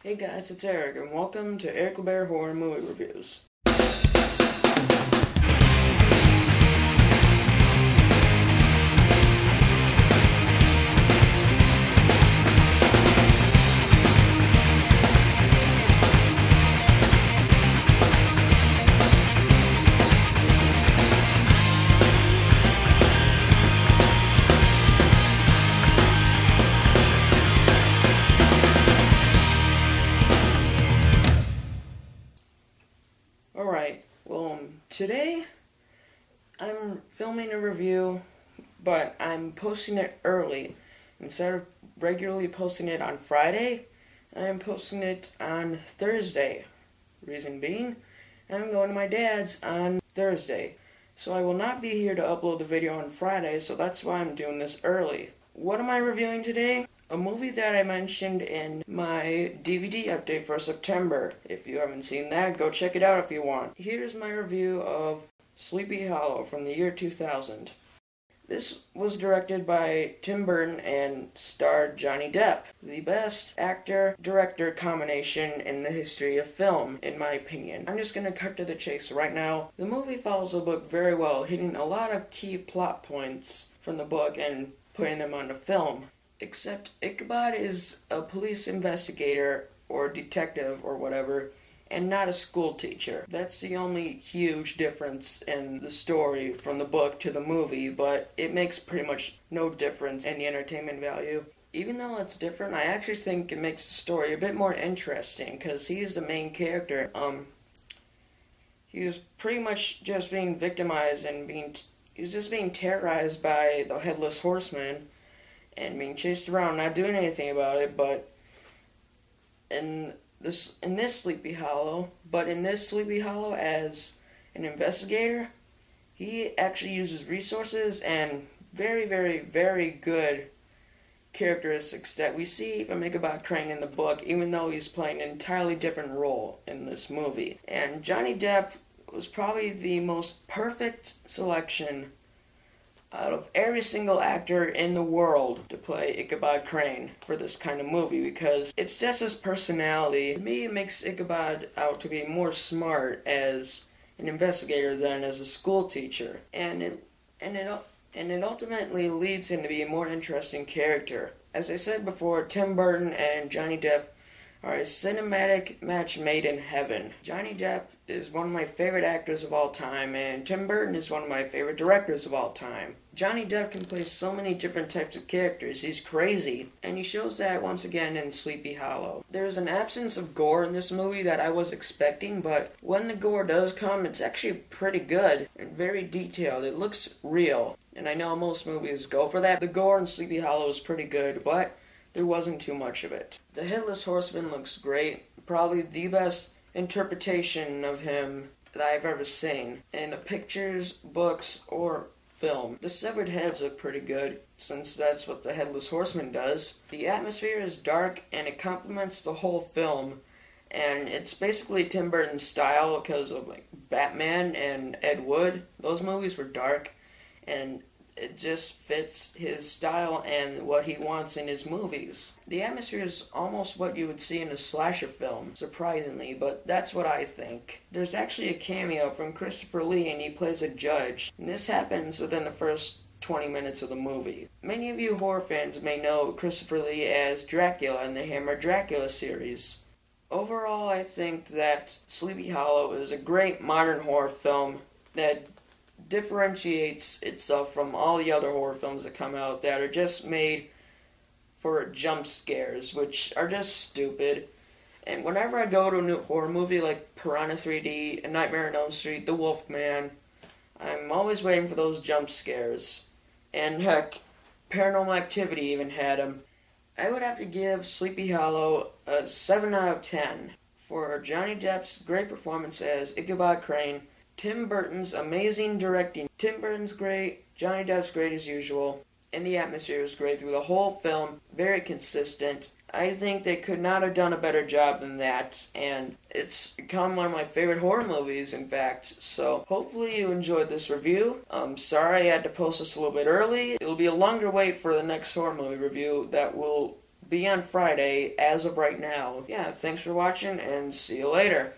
Hey guys, it's Eric, and welcome to Eric Loubert Horror Movie Reviews. Alright, today I'm filming a review, but I'm posting it early. Instead of regularly posting it on Friday, I'm posting it on Thursday. Reason being, I'm going to my dad's on Thursday. So I will not be here to upload the video on Friday, so that's why I'm doing this early. What am I reviewing today? A movie that I mentioned in my DVD update for September. If you haven't seen that, go check it out if you want. Here's my review of Sleepy Hollow from the year 2000. This was directed by Tim Burton and starred Johnny Depp, the best actor-director combination in the history of film, in my opinion. I'm just going to cut to the chase right now. The movie follows the book very well, hitting a lot of key plot points from the book and putting them on the film. Except Ichabod is a police investigator or detective or whatever, and not a school teacher. That's the only huge difference in the story from the book to the movie, but it makes pretty much no difference in the entertainment value. Even though it's different, I actually think it makes the story a bit more interesting, because he's the main character. He was pretty much just being victimized and he was just being terrorized by the Headless Horseman, and being chased around, not doing anything about it, but in this Sleepy Hollow, as an investigator, he actually uses resources and very, very, very good characteristics that we see from Ichabod Crane in the book, even though he's playing an entirely different role in this movie. And Johnny Depp was probably the most perfect selection out of every single actor in the world to play Ichabod Crane for this kind of movie, because it's just his personality. To me, it makes Ichabod out to be more smart as an investigator than as a school teacher, and it ultimately leads him to be a more interesting character. As I said before, Tim Burton and Johnny Depp are a cinematic match made in heaven. Johnny Depp is one of my favorite actors of all time, and Tim Burton is one of my favorite directors of all time. Johnny Depp can play so many different types of characters. He's crazy, and he shows that once again in Sleepy Hollow. There's an absence of gore in this movie that I was expecting, but when the gore does come, it's actually pretty good and very detailed. It looks real, and I know most movies go for that. The gore in Sleepy Hollow is pretty good, but there wasn't too much of it. The Headless Horseman looks great, probably the best interpretation of him that I've ever seen in the pictures, books, or film. The severed heads look pretty good, since that's what the Headless Horseman does. The atmosphere is dark, and it complements the whole film, and it's basically Tim Burton's style because of Batman and Ed Wood. Those movies were dark, and it just fits his style and what he wants in his movies. The atmosphere is almost what you would see in a slasher film, surprisingly, but that's what I think. There's actually a cameo from Christopher Lee, and he plays a judge, and this happens within the first 20 minutes of the movie. Many of you horror fans may know Christopher Lee as Dracula in the Hammer Dracula series. Overall, I think that Sleepy Hollow is a great modern horror film that differentiates itself from all the other horror films that come out that are just made for jump scares, which are just stupid. And whenever I go to a new horror movie like Piranha 3D, A Nightmare on Elm Street, The Wolfman, I'm always waiting for those jump scares. And heck, Paranormal Activity even had them. I would have to give Sleepy Hollow a 7 out of 10 for Johnny Depp's great performance as Ichabod Crane, Tim Burton's amazing directing. Tim Burton's great, Johnny Depp's great as usual, and the atmosphere is great through the whole film, very consistent. I think they could not have done a better job than that, and it's become one of my favorite horror movies, in fact. So hopefully you enjoyed this review. I'm sorry I had to post this a little bit early. It'll be a longer wait for the next horror movie review that will be on Friday as of right now. Yeah, thanks for watching and see you later.